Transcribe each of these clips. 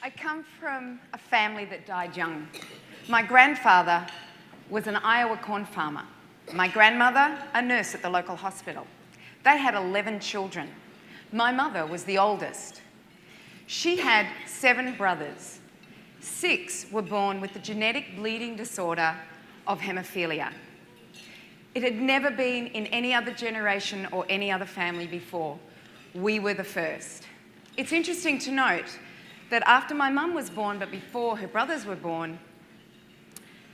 I come from a family that died young. My grandfather was an Iowa corn farmer. My grandmother, a nurse at the local hospital. They had 11 children. My mother was the oldest. She had 7 brothers. 6 were born with the genetic bleeding disorder of hemophilia. It had never been in any other generation or any other family before. We were the first. It's interesting to note that after my mum was born, but before her brothers were born,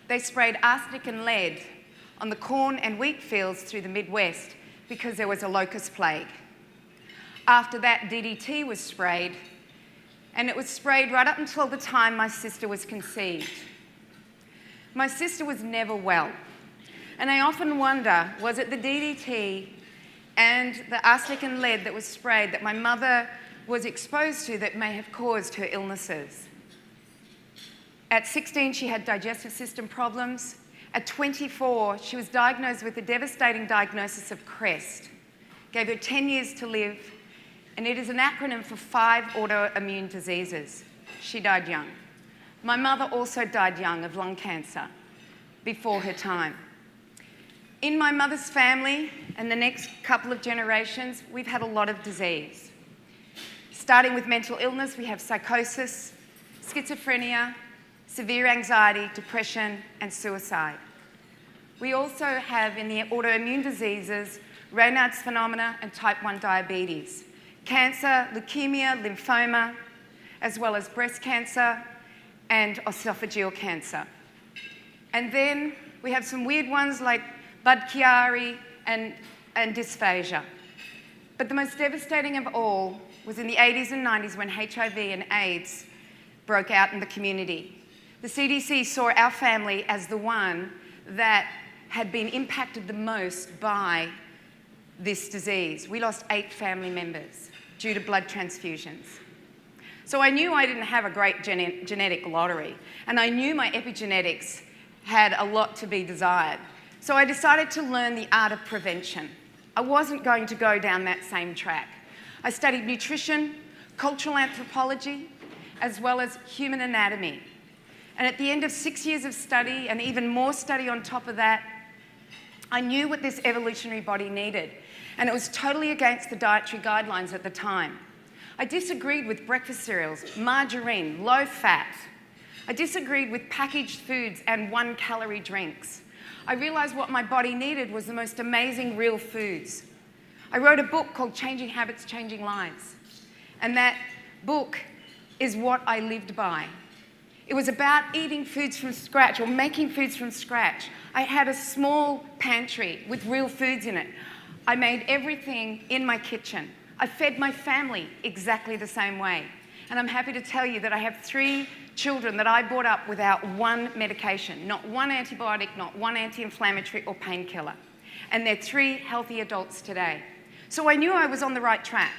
they sprayed arsenic and lead on the corn and wheat fields through the Midwest because there was a locust plague. After that, DDT was sprayed, and it was sprayed right up until the time my sister was conceived. My sister was never well, and I often wonder, was it the DDT and the arsenic and lead that was sprayed that my mother was exposed to that may have caused her illnesses? At 16, she had digestive system problems. At 24, she was diagnosed with a devastating diagnosis of CREST. Gave her 10 years to live, and it is an acronym for 5 autoimmune diseases. She died young. My mother also died young of lung cancer before her time. In my mother's family and the next couple of generations, we've had a lot of disease. Starting with mental illness, we have psychosis, schizophrenia, severe anxiety, depression, and suicide. We also have in the autoimmune diseases, Raynaud's phenomena and type 1 diabetes, cancer, leukemia, lymphoma, as well as breast cancer and esophageal cancer. And then we have some weird ones like Budd-Chiari and dysphagia. But the most devastating of all was in the 80s and 90s when HIV and AIDS broke out in the community. The CDC saw our family as the one that had been impacted the most by this disease. We lost 8 family members due to blood transfusions. So I knew I didn't have a great genetic lottery, and I knew my epigenetics had a lot to be desired. So I decided to learn the art of prevention. I wasn't going to go down that same track. I studied nutrition, cultural anthropology, as well as human anatomy. And at the end of 6 years of study, and even more study on top of that, I knew what this evolutionary body needed. And it was totally against the dietary guidelines at the time. I disagreed with breakfast cereals, margarine, low fat. I disagreed with packaged foods and 1-calorie drinks. I realized what my body needed was the most amazing real foods. I wrote a book called Changing Habits, Changing Lives. And that book is what I lived by. It was about eating foods from scratch or making foods from scratch. I had a small pantry with real foods in it. I made everything in my kitchen. I fed my family exactly the same way. And I'm happy to tell you that I have 3 children that I brought up without 1 medication, not 1 antibiotic, not 1 anti-inflammatory or painkiller. And they're 3 healthy adults today. So I knew I was on the right track.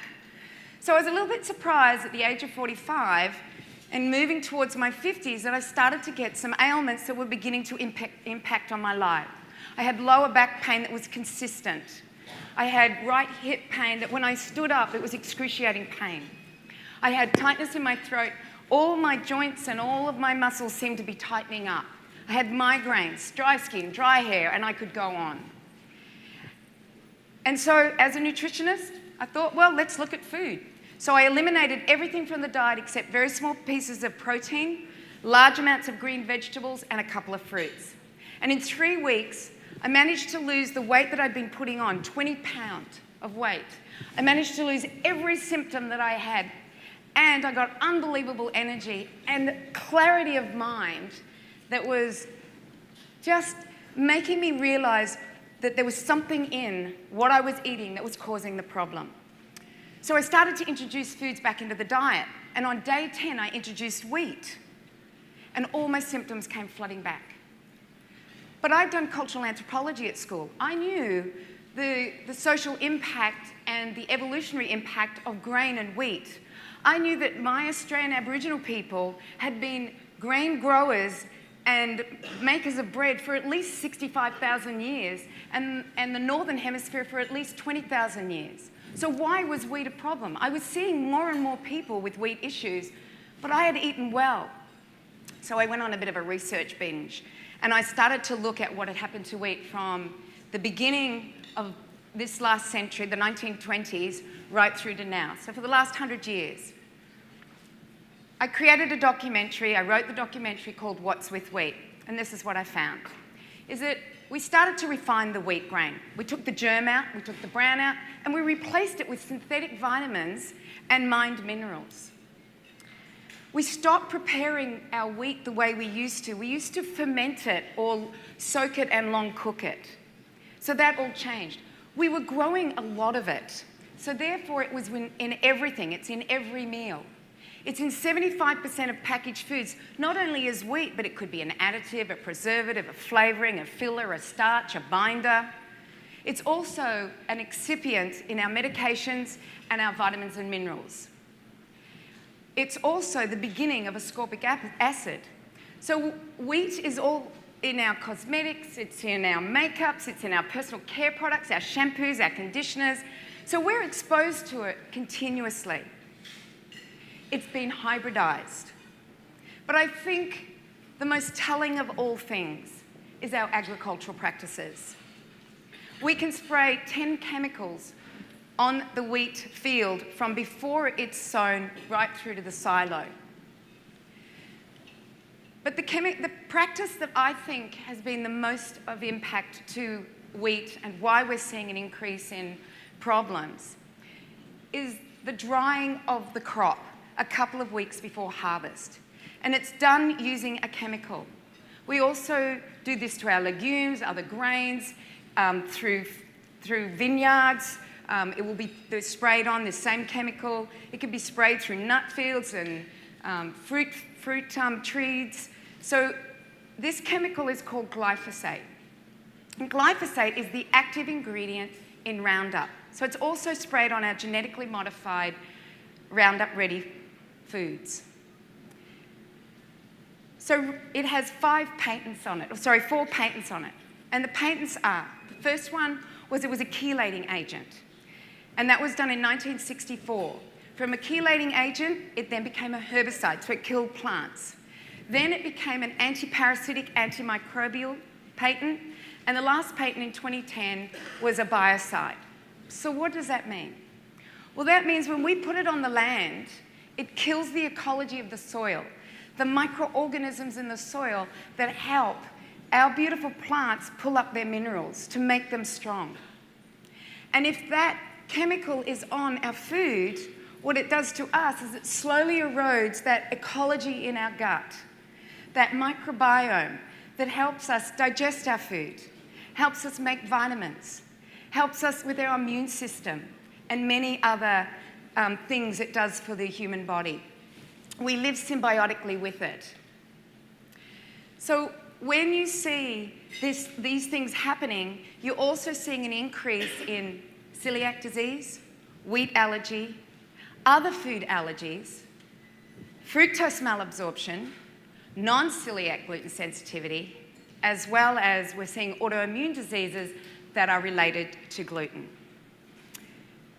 So I was a little bit surprised at the age of 45 and moving towards my 50s that I started to get some ailments that were beginning to impact on my life. I had lower back pain that was consistent. I had right hip pain that when I stood up, it was excruciating pain. I had tightness in my throat. All my joints and all of my muscles seemed to be tightening up. I had migraines, dry skin, dry hair, and I could go on. And so as a nutritionist, I thought, well, let's look at food. So I eliminated everything from the diet except very small pieces of protein, large amounts of green vegetables, and a couple of fruits. And in 3 weeks, I managed to lose the weight that I'd been putting on, 20 pounds of weight. I managed to lose every symptom that I had, and I got unbelievable energy and clarity of mind that was just making me realize that there was something in what I was eating that was causing the problem. So I started to introduce foods back into the diet. And on day 10, I introduced wheat. And all my symptoms came flooding back. But I'd done cultural anthropology at school. I knew the social impact and the evolutionary impact of grain and wheat. I knew that my Australian Aboriginal people had been grain growers and makers of bread for at least 65,000 years, and the Northern Hemisphere for at least 20,000 years. So why was wheat a problem? I was seeing more and more people with wheat issues, But I had eaten well. So I went on a bit of a research binge, and I started to look at what had happened to wheat from the beginning of this last century, the 1920s, right through to now. So for the last 100 years. I created a documentary, I wrote the documentary called What's with Wheat, and this is what I found, is that we started to refine the wheat grain. We took the germ out, we took the bran out, and we replaced it with synthetic vitamins and mined minerals. We stopped preparing our wheat the way we used to. We used to ferment it or soak it and long cook it. So that all changed. We were growing a lot of it. So therefore it was in everything. It's in every meal. It's in 75% of packaged foods, not only as wheat, but it could be an additive, a preservative, a flavouring, a filler, a starch, a binder. It's also an excipient in our medications and our vitamins and minerals. It's also the beginning of ascorbic acid. So wheat is all in our cosmetics, it's in our makeups, it's in our personal care products, our shampoos, our conditioners. So we're exposed to it continuously. It's been hybridized. But I think the most telling of all things is our agricultural practices. We can spray 10 chemicals on the wheat field from before it's sown right through to the silo. But the practice that I think has been the most of impact to wheat and why we're seeing an increase in problems is the drying of the crop a couple of weeks before harvest. And it's done using a chemical. We also do this to our legumes, other grains, through vineyards. It will be sprayed on the same chemical. It can be sprayed through nut fields and fruit trees. So this chemical is called glyphosate. And glyphosate is the active ingredient in Roundup. So it's also sprayed on our genetically modified Roundup-ready foods. So it has 4 patents on it. And the patents are, the first one was it was a chelating agent. And that was done in 1964. From a chelating agent, it then became a herbicide, so it killed plants. Then it became an antiparasitic, antimicrobial patent. And the last patent in 2010 was a biocide. So what does that mean? Well, that means when we put it on the land, it kills the ecology of the soil, the microorganisms in the soil that help our beautiful plants pull up their minerals to make them strong. And if that chemical is on our food, what it does to us is it slowly erodes that ecology in our gut, that microbiome that helps us digest our food, helps us make vitamins, helps us with our immune system, and many other things it does for the human body. We live symbiotically with it. So when you see these things happening, you're also seeing an increase in celiac disease, wheat allergy, other food allergies, fructose malabsorption, non-celiac gluten sensitivity, as well as we're seeing autoimmune diseases that are related to gluten.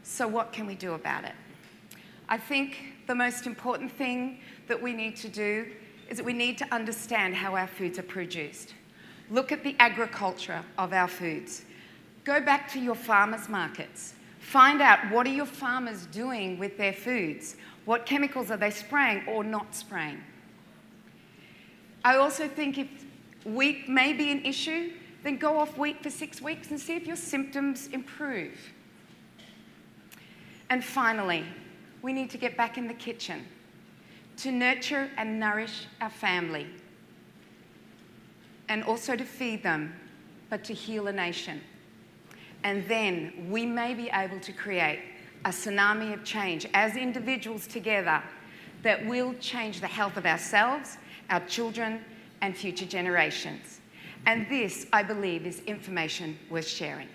So what can we do about it? I think the most important thing that we need to do is that we need to understand how our foods are produced. Look at the agriculture of our foods. Go back to your farmers' markets. Find out what are your farmers doing with their foods. What chemicals are they spraying or not spraying? I also think if wheat may be an issue, then go off wheat for 6 weeks and see if your symptoms improve. And finally, we need to get back in the kitchen to nurture and nourish our family, and also to feed them, but to heal a nation. And then we may be able to create a tsunami of change as individuals together that will change the health of ourselves, our children, and future generations. And this, I believe, is information worth sharing.